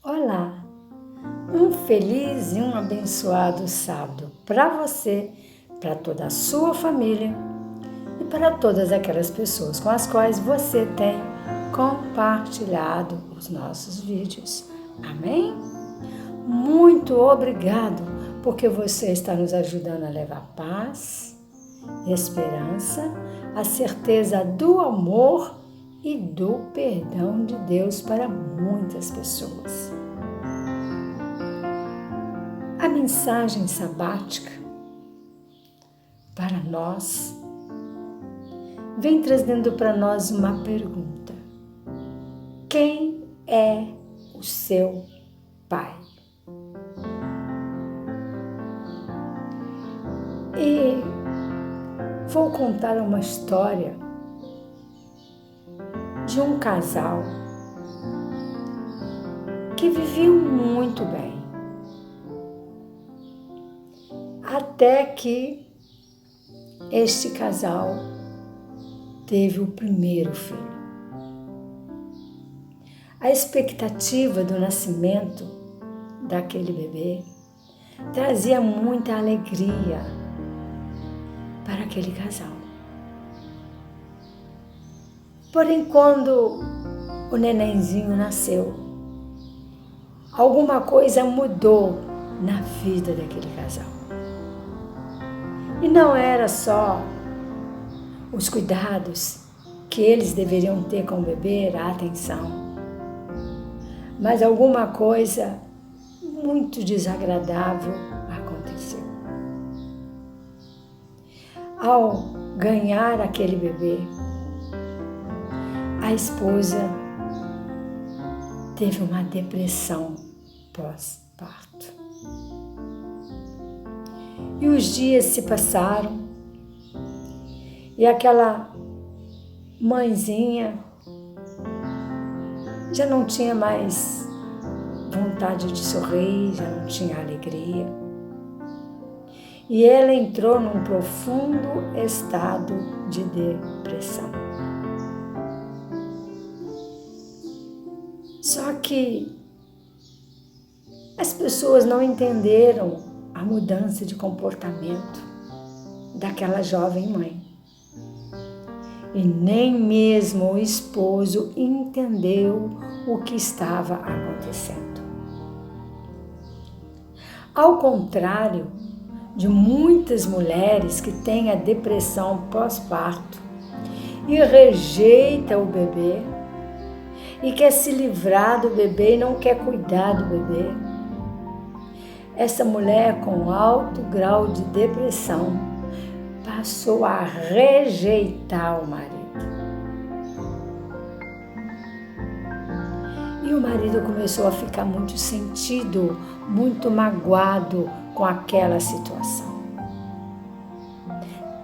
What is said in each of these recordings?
Olá, um feliz e um abençoado sábado para você, para toda a sua família e para todas aquelas pessoas com as quais você tem compartilhado os nossos vídeos. Amém? Muito obrigado porque você está nos ajudando a levar paz, esperança, a certeza do amor e do perdão de Deus para muitas pessoas. A mensagem sabática para nós vem trazendo para nós uma pergunta: quem é o seu pai? E vou contar uma história de um casal que vivia muito bem, até que este casal teve o primeiro filho. A expectativa do nascimento daquele bebê trazia muita alegria para aquele casal. Porém, quando o nenenzinho nasceu, alguma coisa mudou na vida daquele casal. E não era só os cuidados que eles deveriam ter com o bebê, a atenção, mas alguma coisa muito desagradável aconteceu. Ao ganhar aquele bebê, a esposa teve uma depressão pós-parto. E os dias se passaram e aquela mãezinha já não tinha mais vontade de sorrir, já não tinha alegria. E ela entrou num profundo estado de depressão. Só que as pessoas não entenderam a mudança de comportamento daquela jovem mãe. E nem mesmo o esposo entendeu o que estava acontecendo. Ao contrário de muitas mulheres que têm a depressão pós-parto e rejeita o bebê, e quer se livrar do bebê e não quer cuidar do bebê. Essa mulher com alto grau de depressão passou a rejeitar o marido. E o marido começou a ficar muito sentido, muito magoado com aquela situação.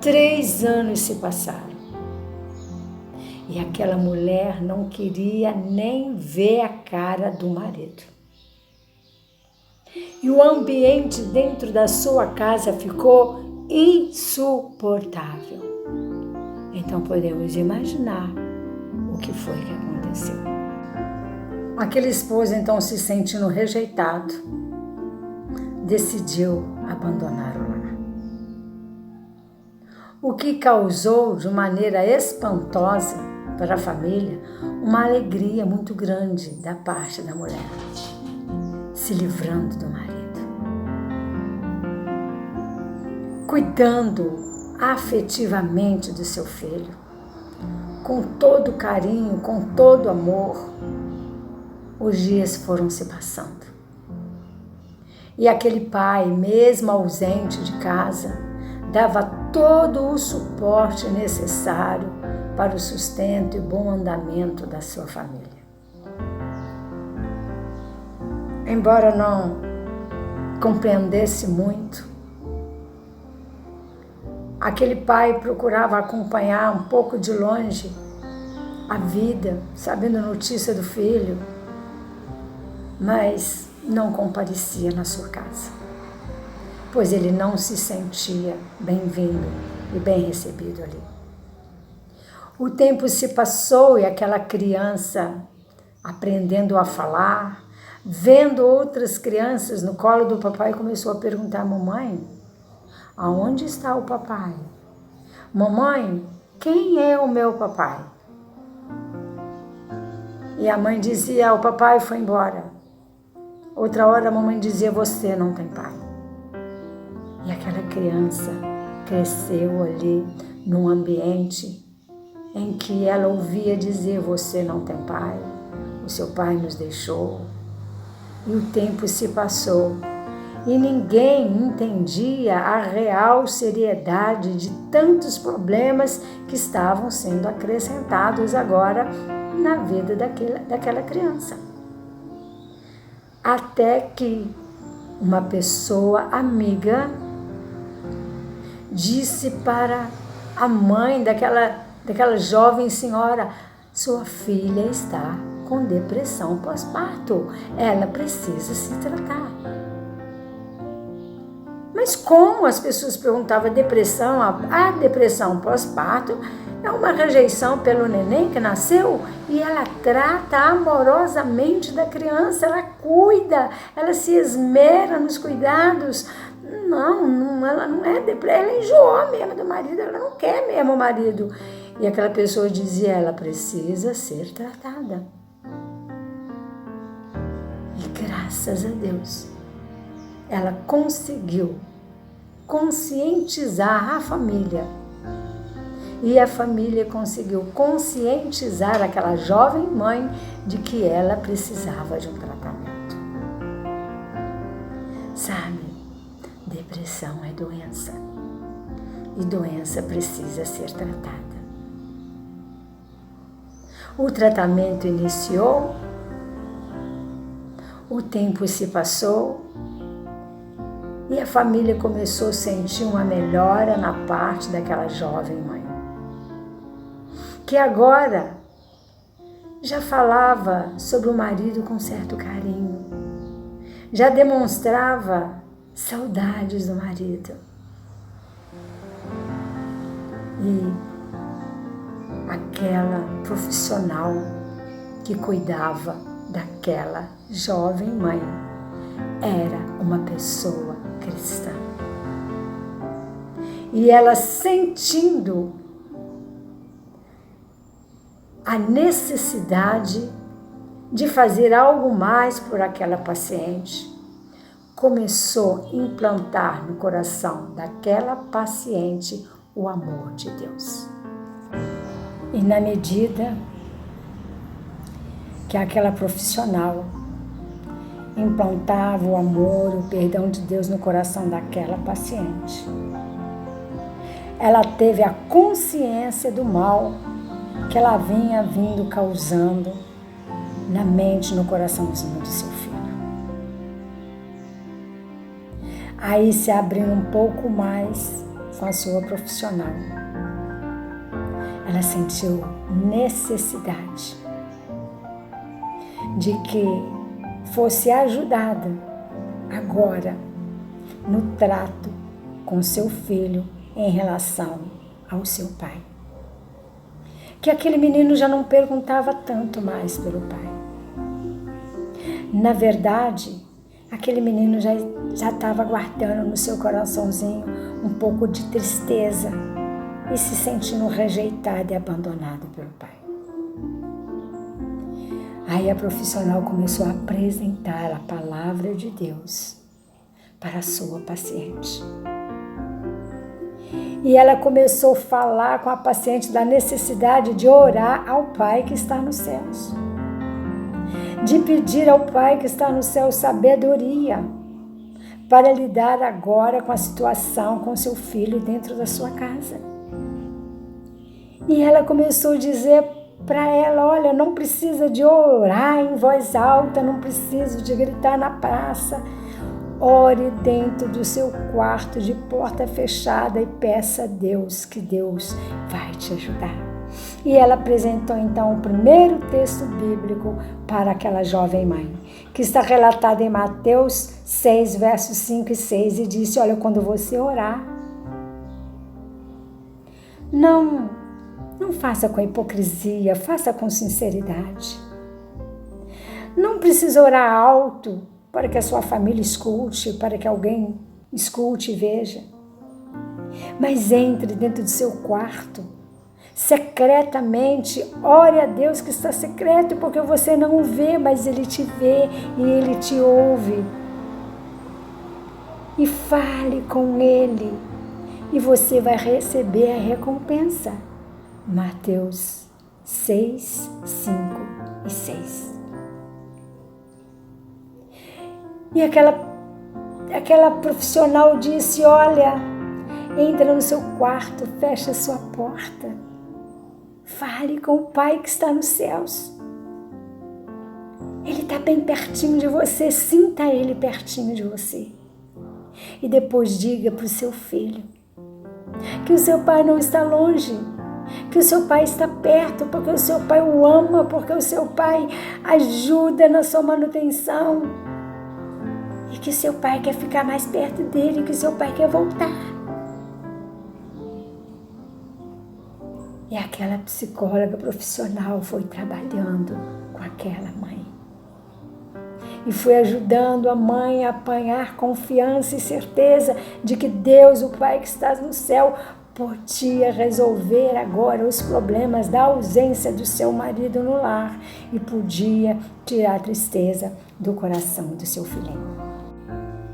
3 anos se passaram. E aquela mulher não queria nem ver a cara do marido. E o ambiente dentro da sua casa ficou insuportável. Então podemos imaginar o que foi que aconteceu. Aquele esposo, então, se sentindo rejeitado, decidiu abandonar o lar. O que causou de maneira espantosa para a família uma alegria muito grande da parte da mulher, se livrando do marido, cuidando afetivamente do seu filho, com todo carinho, com todo amor. Os dias foram se passando. E aquele pai, mesmo ausente de casa, dava todo o suporte necessário para o sustento e bom andamento da sua família. Embora não compreendesse muito, aquele pai procurava acompanhar um pouco de longe a vida, sabendo a notícia do filho, mas não comparecia na sua casa, pois ele não se sentia bem-vindo e bem recebido ali. O tempo se passou e aquela criança, aprendendo a falar, vendo outras crianças no colo do papai, começou a perguntar: mamãe, aonde está o papai? Mamãe, quem é o meu papai? E a mãe dizia: o papai foi embora. Outra hora a mamãe dizia: você não tem pai. E aquela criança cresceu ali num ambiente em que ela ouvia dizer: você não tem pai, o seu pai nos deixou. E o tempo se passou e ninguém entendia a real seriedade de tantos problemas que estavam sendo acrescentados agora na vida daquela criança. Até que uma pessoa amiga disse para a mãe daquela jovem senhora: sua filha está com depressão pós-parto, ela precisa se tratar. Mas como? As pessoas perguntavam: depressão? A depressão pós-parto é uma rejeição pelo neném que nasceu e ela trata amorosamente da criança, ela cuida, ela se esmera nos cuidados. Não, ela não é depressão, ela enjoou mesmo do marido, ela não quer mesmo o marido. E aquela pessoa dizia: ela precisa ser tratada. E graças a Deus, ela conseguiu conscientizar a família. E a família conseguiu conscientizar aquela jovem mãe de que ela precisava de um tratamento. Sabe, depressão é doença. E doença precisa ser tratada. O tratamento iniciou, o tempo se passou e a família começou a sentir uma melhora na parte daquela jovem mãe, que agora já falava sobre o marido com certo carinho, já demonstrava saudades do marido. E aquela profissional que cuidava daquela jovem mãe era uma pessoa cristã. E ela, sentindo a necessidade de fazer algo mais por aquela paciente, começou a implantar no coração daquela paciente o amor de Deus. E na medida que aquela profissional implantava o amor, o perdão de Deus no coração daquela paciente, ela teve a consciência do mal que ela vinha vindo causando na mente, no coraçãozinho de seu filho. Aí se abriu um pouco mais com a sua profissional. Ela sentiu necessidade de que fosse ajudada agora no trato com seu filho em relação ao seu pai. Que aquele menino já não perguntava tanto mais pelo pai. Na verdade, aquele menino já estava guardando no seu coraçãozinho um pouco de tristeza e se sentindo rejeitado e abandonado pelo pai. Aí a profissional começou a apresentar a palavra de Deus para a sua paciente. E ela começou a falar com a paciente da necessidade de orar ao Pai que está nos céus. De pedir ao Pai que está no céu sabedoria para lidar agora com a situação com seu filho dentro da sua casa. E ela começou a dizer para ela: olha, não precisa de orar em voz alta, não precisa de gritar na praça. Ore dentro do seu quarto de porta fechada e peça a Deus, que Deus vai te ajudar. E ela apresentou então o primeiro texto bíblico para aquela jovem mãe, que está relatado em Mateus 6, versos 5 e 6, e disse: olha, quando você orar, não faça com hipocrisia, faça com sinceridade. Não precisa orar alto para que a sua família escute, para que alguém escute e veja. Mas entre dentro do seu quarto, secretamente, ore a Deus que está secreto, porque você não o vê, mas Ele te vê e Ele te ouve. E fale com Ele, e você vai receber a recompensa. Mateus 6, 5 e 6. E aquela profissional disse, olha, entra no seu quarto, fecha a sua porta. Fale com o Pai que está nos céus. Ele está bem pertinho de você, sinta Ele pertinho de você. E depois diga para o seu filho que o seu pai não está longe, que o seu pai está perto, porque o seu pai o ama, porque o seu pai ajuda na sua manutenção. E que seu pai quer ficar mais perto dele, que seu pai quer voltar. E aquela psicóloga profissional foi trabalhando com aquela mãe. E foi ajudando a mãe a apanhar confiança e certeza de que Deus, o Pai que está no céu, podia resolver agora os problemas da ausência do seu marido no lar e podia tirar a tristeza do coração do seu filhinho.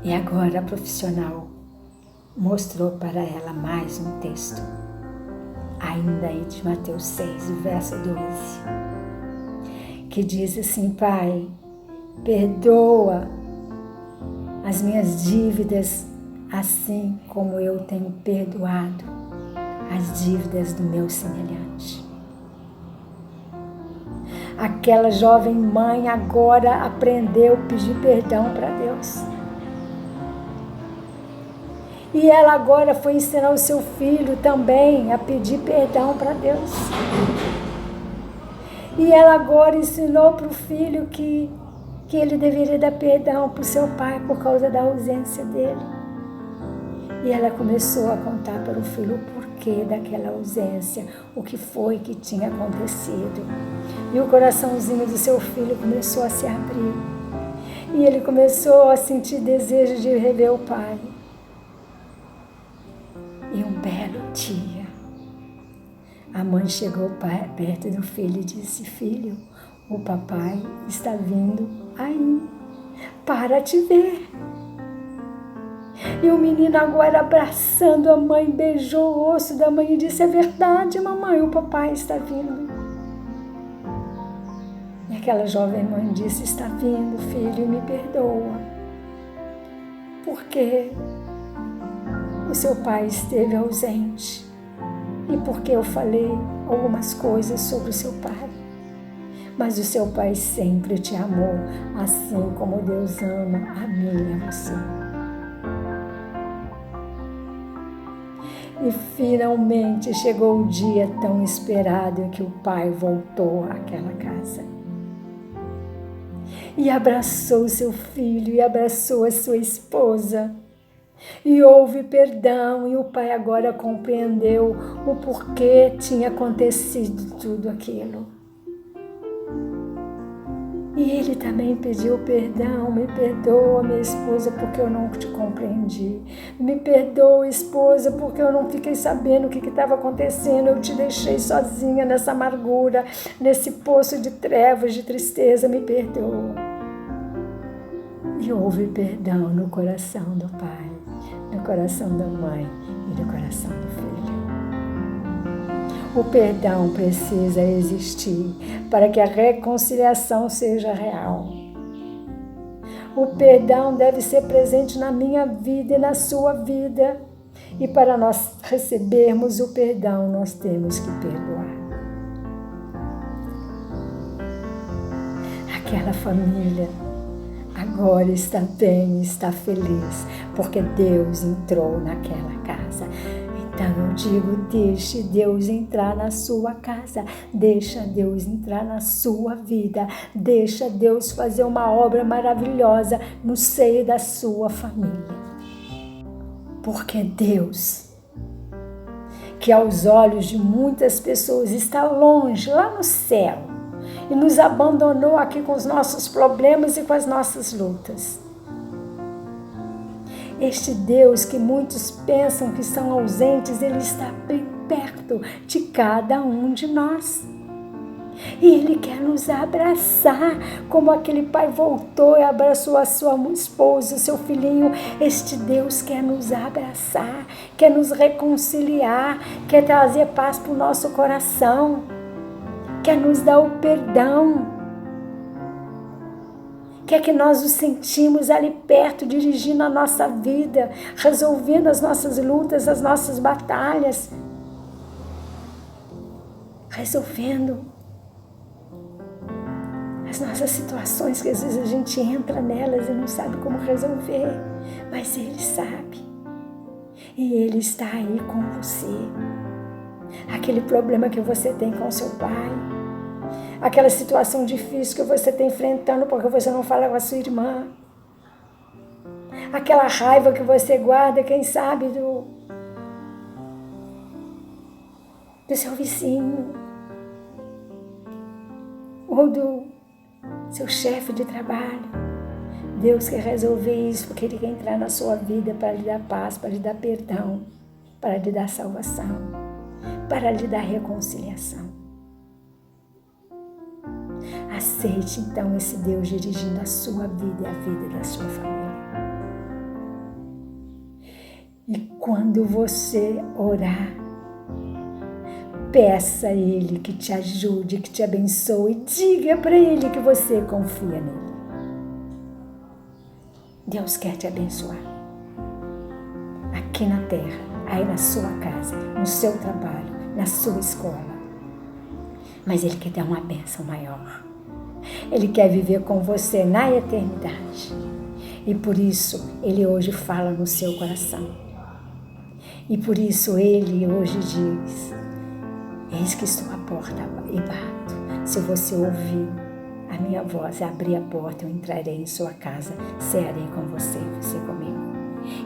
E agora a profissional mostrou para ela mais um texto, ainda aí de Mateus 6, o verso 12, que diz assim, Pai, perdoa as minhas dívidas, assim como eu tenho perdoado as dívidas do meu semelhante. Aquela jovem mãe agora aprendeu a pedir perdão para Deus. E ela agora foi ensinar o seu filho também a pedir perdão para Deus. E ela agora ensinou para o filho que ele deveria dar perdão para o seu pai por causa da ausência dele. E ela começou a contar para o filho o porquê daquela ausência, o que foi que tinha acontecido. E o coraçãozinho do seu filho começou a se abrir. E ele começou a sentir desejo de rever o pai. E um belo dia, a mãe chegou perto do filho e disse, filho, o papai está vindo aí para te ver. E o menino agora abraçando a mãe, beijou o osso da mãe e disse, é verdade, mamãe, o papai está vindo. E aquela jovem mãe disse, está vindo, filho, me perdoa, porque o seu pai esteve ausente e porque eu falei algumas coisas sobre o seu pai. Mas o seu pai sempre te amou, assim como Deus ama a mim e a você. E finalmente chegou o dia tão esperado em que o pai voltou àquela casa. E abraçou seu filho e abraçou a sua esposa. E houve perdão, e o pai agora compreendeu o porquê tinha acontecido tudo aquilo. E ele também pediu perdão, me perdoa, minha esposa, porque eu não te compreendi. Me perdoa, esposa, porque eu não fiquei sabendo o que estava acontecendo. Eu te deixei sozinha nessa amargura, nesse poço de trevas, de tristeza. Me perdoa. E houve perdão no coração do pai, no coração da mãe e no coração do filho. O perdão precisa existir para que a reconciliação seja real. O perdão deve ser presente na minha vida e na sua vida. E para nós recebermos o perdão, nós temos que perdoar. Aquela família agora está bem, está feliz, porque Deus entrou naquela casa. Então eu digo, deixe Deus entrar na sua casa, deixa Deus entrar na sua vida, deixa Deus fazer uma obra maravilhosa no seio da sua família. Porque Deus, que aos olhos de muitas pessoas está longe, lá no céu, e nos abandonou aqui com os nossos problemas e com as nossas lutas. Este Deus que muitos pensam que são ausentes, Ele está bem perto de cada um de nós. E Ele quer nos abraçar, como aquele pai voltou e abraçou a sua esposa, seu filhinho. Este Deus quer nos abraçar, quer nos reconciliar, quer trazer paz para o nosso coração, quer nos dar o perdão, quer que nós o sentimos ali perto, dirigindo a nossa vida, resolvendo as nossas lutas, as nossas batalhas, resolvendo as nossas situações, que às vezes a gente entra nelas e não sabe como resolver, mas Ele sabe, e Ele está aí com você. Aquele problema que você tem com seu pai, aquela situação difícil que você está enfrentando porque você não fala com a sua irmã, aquela raiva que você guarda, quem sabe, do seu vizinho, ou do seu chefe de trabalho. Deus quer resolver isso, porque Ele quer entrar na sua vida para lhe dar paz, para lhe dar perdão, para lhe dar salvação, para lhe dar reconciliação. Aceite então esse Deus dirigindo a sua vida e a vida da sua família. E quando você orar, peça a Ele que te ajude, que te abençoe. Diga para Ele que você confia nele. Deus quer te abençoar. Aqui na terra, aí na sua casa, no seu trabalho, na sua escola. Mas Ele quer dar uma bênção maior. Ele quer viver com você na eternidade. E por isso, Ele hoje fala no seu coração. E por isso, Ele hoje diz: eis que estou à porta e bato. Se você ouvir a minha voz, abrir a porta, eu entrarei em sua casa, cearei com você, você comigo.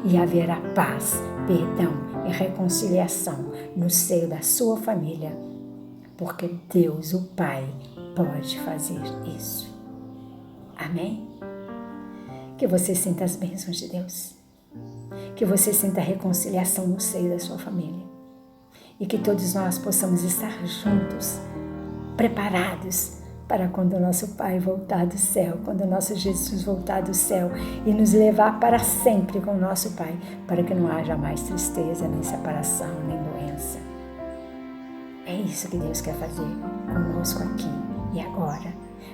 E haverá paz, perdão e reconciliação no seio da sua família, porque Deus, o Pai, pode fazer isso. Amém? Que você sinta as bênçãos de Deus. Que você sinta a reconciliação no seio da sua família. E que todos nós possamos estar juntos, preparados para quando o nosso Pai voltar do céu, quando o nosso Jesus voltar do céu e nos levar para sempre com o nosso Pai, para que não haja mais tristeza, nem separação, nem doença. É isso que Deus quer fazer conosco aqui e agora.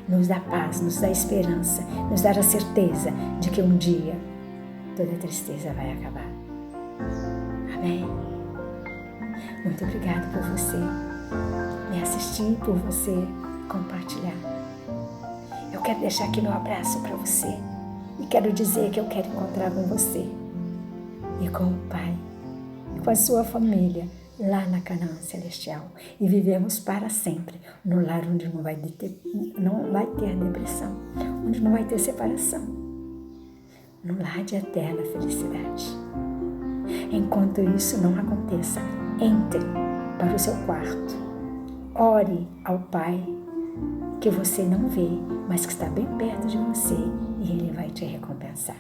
Nos dá paz, nos dá esperança, nos dá a certeza de que um dia toda tristeza vai acabar. Amém? Muito obrigada por você me assistir, por você compartilhar. Eu quero deixar aqui meu abraço para você e quero dizer que eu quero encontrar com você e com o Pai e com a sua família lá na Canaã Celestial e vivemos para sempre no lar onde não vai ter depressão, onde não vai ter separação, no lar de eterna felicidade. Enquanto isso não aconteça, entre para o seu quarto, ore ao Pai que você não vê, mas que está bem perto de você e Ele vai te recompensar.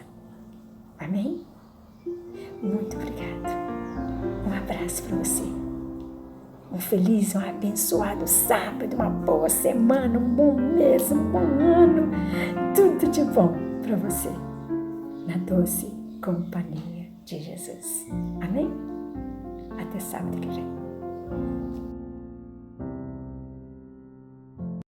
Amém? Muito obrigada. Um abraço para você. Um feliz, um abençoado sábado, uma boa semana, um bom mês, um bom ano. Tudo de bom para você. Na doce companhia de Jesus. Amém? Até sábado que vem.